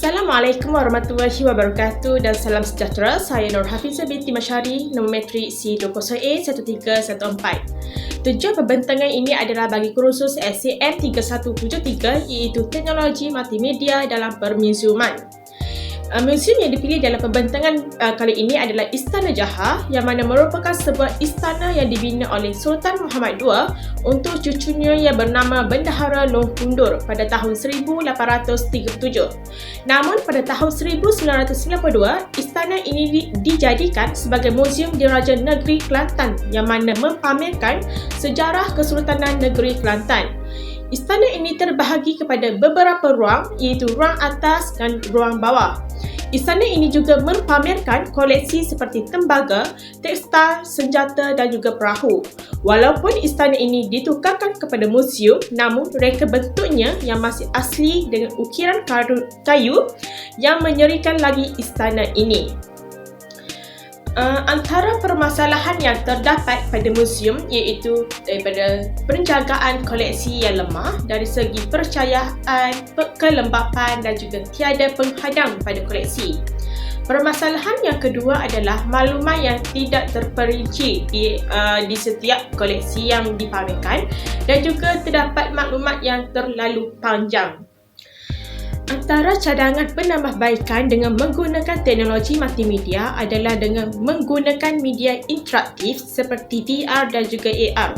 Assalamualaikum warahmatullahi wabarakatuh dan salam sejahtera. Saya Nur Hafizah binti Masyari, nombor metrik C20A13114. Tujuan pembentangan ini adalah bagi kursus SCM 3173 iaitu Teknologi Multimedia dalam Permuziuman. Muzium yang dipilih dalam pembentangan kali ini adalah Istana Jaha yang mana merupakan sebuah istana yang dibina oleh Sultan Muhammad II untuk cucunya yang bernama Bendahara Long Kundur pada tahun 1837. Namun pada tahun 1992, istana ini dijadikan sebagai muzium Diraja Negeri Kelantan yang mana mempamerkan sejarah Kesultanan Negeri Kelantan. Istana ini terbahagi kepada beberapa ruang iaitu ruang atas dan ruang bawah. Istana ini juga mempamerkan koleksi seperti tembaga, tekstil, senjata dan juga perahu. Walaupun istana ini ditukarkan kepada muzium, namun reka bentuknya yang masih asli dengan ukiran kayu yang menyerikan lagi istana ini. Antara permasalahan yang terdapat pada muzium iaitu daripada penjagaan koleksi yang lemah dari segi percayaan, kelembapan dan juga tiada penghadang pada koleksi. Permasalahan yang kedua adalah maklumat yang tidak terperinci di setiap koleksi yang dipamerkan dan juga terdapat maklumat yang terlalu panjang. Antara cadangan penambahbaikan dengan menggunakan teknologi multimedia adalah dengan menggunakan media interaktif seperti VR dan juga AR,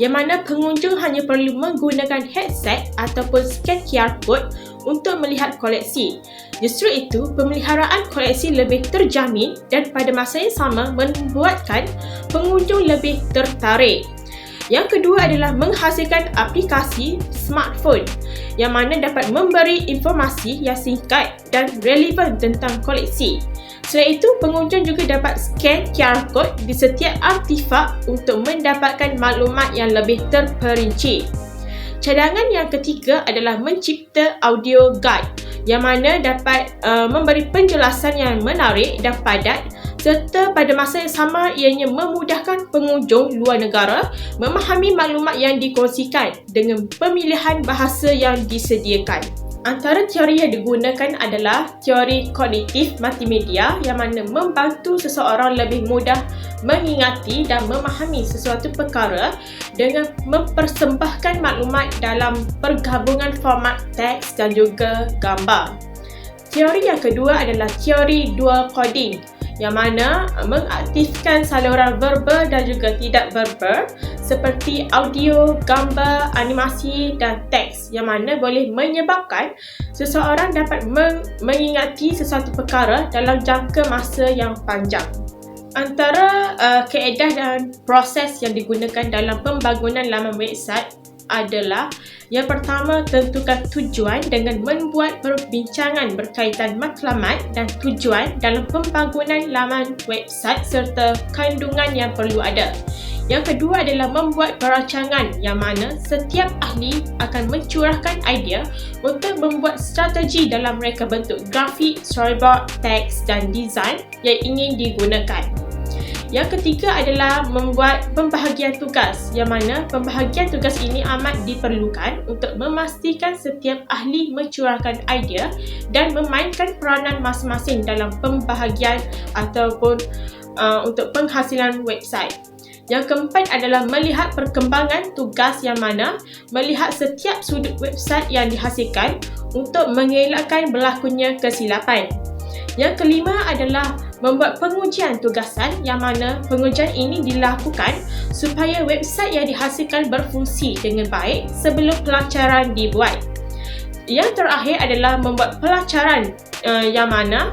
yang mana pengunjung hanya perlu menggunakan headset ataupun scan QR code untuk melihat koleksi. Justru itu, pemeliharaan koleksi lebih terjamin dan pada masa yang sama membuatkan pengunjung lebih tertarik. Yang kedua adalah menghasilkan aplikasi smartphone yang mana dapat memberi informasi yang singkat dan relevan tentang koleksi. Selain itu, pengunjung juga dapat scan QR code di setiap artifak untuk mendapatkan maklumat yang lebih terperinci. Cadangan yang ketiga adalah mencipta audio guide yang mana dapat memberi penjelasan yang menarik dan padat serta pada masa yang sama ianya memudahkan pengunjung luar negara memahami maklumat yang dikongsikan dengan pemilihan bahasa yang disediakan. Antara teori yang digunakan adalah teori kognitif multimedia yang mana membantu seseorang lebih mudah mengingati dan memahami sesuatu perkara dengan mempersembahkan maklumat dalam pergabungan format teks dan juga gambar. Teori yang kedua adalah teori dual coding yang mana mengaktifkan saluran verbal dan juga tidak verbal seperti audio, gambar, animasi dan teks yang mana boleh menyebabkan seseorang dapat mengingati sesuatu perkara dalam jangka masa yang panjang. Antara kaedah dan proses yang digunakan dalam pembangunan laman website adalah yang pertama, tentukan tujuan dengan membuat perbincangan berkaitan matlamat dan tujuan dalam pembangunan laman website serta kandungan yang perlu ada. Yang kedua adalah membuat perancangan yang mana setiap ahli akan mencurahkan idea untuk membuat strategi dalam reka bentuk grafik, storyboard, teks dan design yang ingin digunakan. Yang ketiga adalah membuat pembahagian tugas yang mana pembahagian tugas ini amat diperlukan untuk memastikan setiap ahli mencurahkan idea dan memainkan peranan masing-masing dalam pembahagian ataupun untuk penghasilan website. Yang keempat adalah melihat perkembangan tugas yang mana melihat setiap sudut website yang dihasilkan untuk mengelakkan berlakunya kesilapan. Yang kelima adalah membuat pengujian tugasan yang mana pengujian ini dilakukan supaya website yang dihasilkan berfungsi dengan baik sebelum pelancaran dibuat. Yang terakhir adalah membuat pelancaran yang mana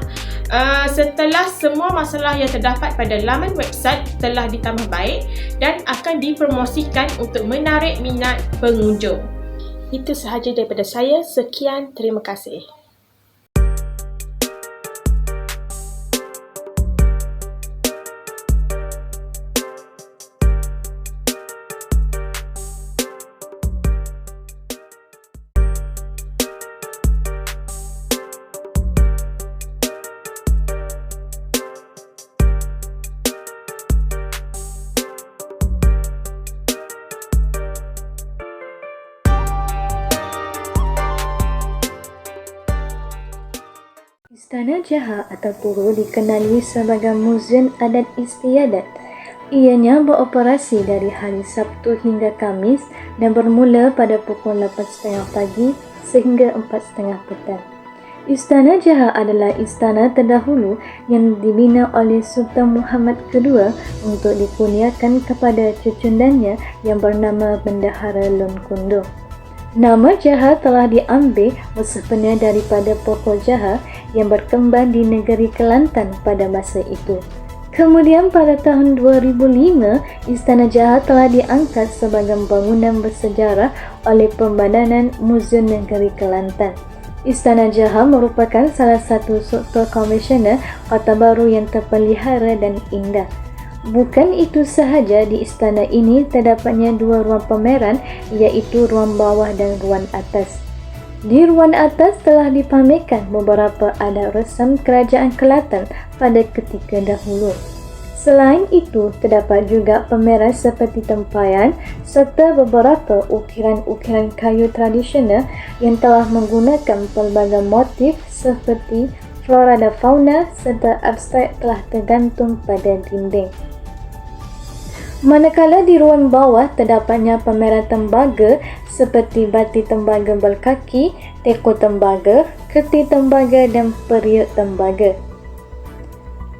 setelah semua masalah yang terdapat pada laman website telah ditambah baik dan akan dipromosikan untuk menarik minat pengunjung. Itu sahaja daripada saya. Sekian, terima kasih. Istana Jaha atau Turu dikenali sebagai Muzium Adat Istiadat. Ianya beroperasi dari hari Sabtu hingga Khamis dan bermula pada pukul 8.30 pagi sehingga 4.30 petang. Istana Jaha adalah istana terdahulu yang dibina oleh Sultan Muhammad II untuk dikurniakan kepada cucundannya yang bernama Bendahara Lun Kunduh. Nama Jaha telah diambil sepenuhnya daripada pokok Jaha yang berkembang di negeri Kelantan pada masa itu. Kemudian pada tahun 2005, Istana Jaha telah diangkat sebagai bangunan bersejarah oleh Pembadanan Muzium Negeri Kelantan. Istana Jaha merupakan salah satu struktur konvensional Kota Baru yang terpelihara dan indah. Bukan itu sahaja, di istana ini terdapatnya dua ruang pameran, iaitu ruang bawah dan ruang atas. Di ruang atas telah dipamerkan beberapa adat resam Kerajaan Kelantan pada ketika dahulu. Selain itu, terdapat juga pameran seperti tempayan serta beberapa ukiran-ukiran kayu tradisional yang telah menggunakan pelbagai motif seperti flora dan fauna serta abstrak telah tergantung pada dinding. Manakala di ruang bawah terdapatnya pameran tembaga seperti bati tembaga berkaki, teko tembaga, kerti tembaga dan periuk tembaga.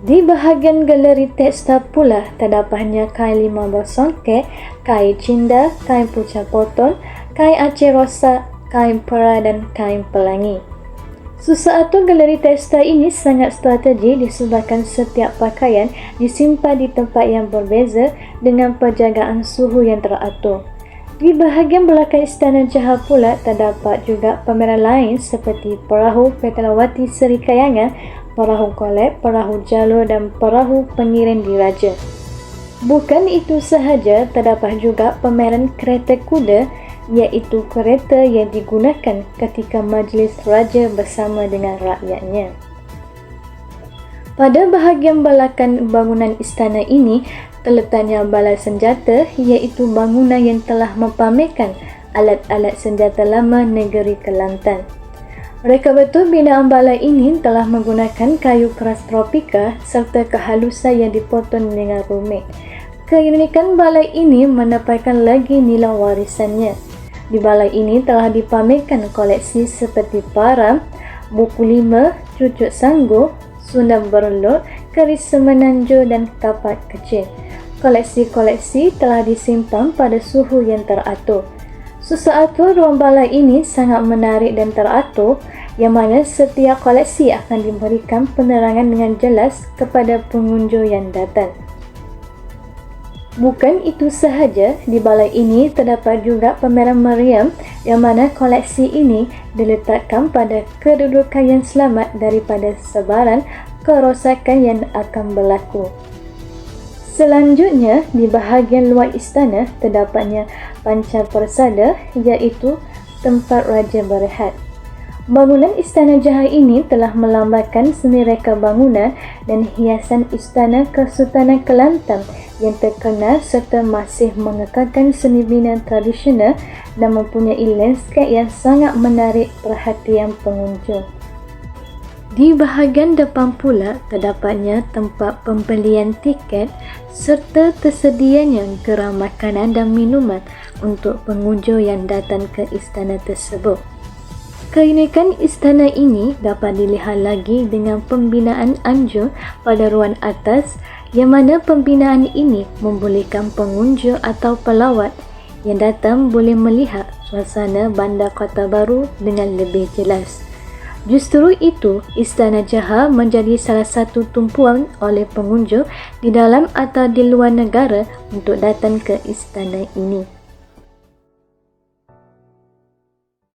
Di bahagian galeri tekstil pula terdapatnya kain 15 songket, kain cinda, kain pucat potong, kain Aceh rosak, kain pera dan kain pelangi. Sesuatu galeri tekstil ini sangat strategi disebabkan setiap pakaian disimpan di tempat yang berbeza dengan penjagaan suhu yang teratur. Di bahagian belakang Istana Jaha pula terdapat juga pameran lain seperti perahu Petalawati Seri Kayangan, perahu kolek, perahu jalur dan perahu pengiring diraja. Bukan itu sahaja, terdapat juga pameran kereta kuda, iaitu kereta yang digunakan ketika majlis raja bersama dengan rakyatnya. Pada bahagian belakang bangunan istana ini terletaknya balai senjata, iaitu bangunan yang telah mempamerkan alat-alat senjata lama negeri Kelantan. Reka betul binaan balai ini telah menggunakan kayu keras tropika serta kehalusan yang dipotong dengan rumit. Keunikan balai ini menempatkan lagi nilai warisannya. Di balai ini telah dipamerkan koleksi seperti parang, buku 5, cucuk sanggur, sundang berlot, keris semenanjur dan kapak kecil. Koleksi-koleksi telah disimpan pada suhu yang teratur. Sesuatu ruang balai ini sangat menarik dan teratur, yang mana setiap koleksi akan diberikan penerangan dengan jelas kepada pengunjung yang datang. Bukan itu sahaja, di balai ini terdapat juga pameran meriam yang mana koleksi ini diletakkan pada kedudukan yang selamat daripada sebaran kerosakan yang akan berlaku. Selanjutnya, di bahagian luar istana terdapatnya pancar persada, iaitu tempat raja berehat. Bangunan Istana Jaha ini telah melambangkan seni reka bangunan dan hiasan Istana Kesultanan Kelantan yang terkenal serta masih mengekalkan seni binaan tradisional dan mempunyai landscape yang sangat menarik perhatian pengunjung. Di bahagian depan pula terdapatnya tempat pembelian tiket serta tersedianya gerai makanan dan minuman untuk pengunjung yang datang ke istana tersebut. Keunikan istana ini dapat dilihat lagi dengan pembinaan anjur pada ruang atas, yang mana pembinaan ini membolehkan pengunjung atau pelawat yang datang boleh melihat suasana bandar Kota Baru dengan lebih jelas. Justru itu, Istana Jaha menjadi salah satu tumpuan oleh pengunjung di dalam atau di luar negara untuk datang ke istana ini.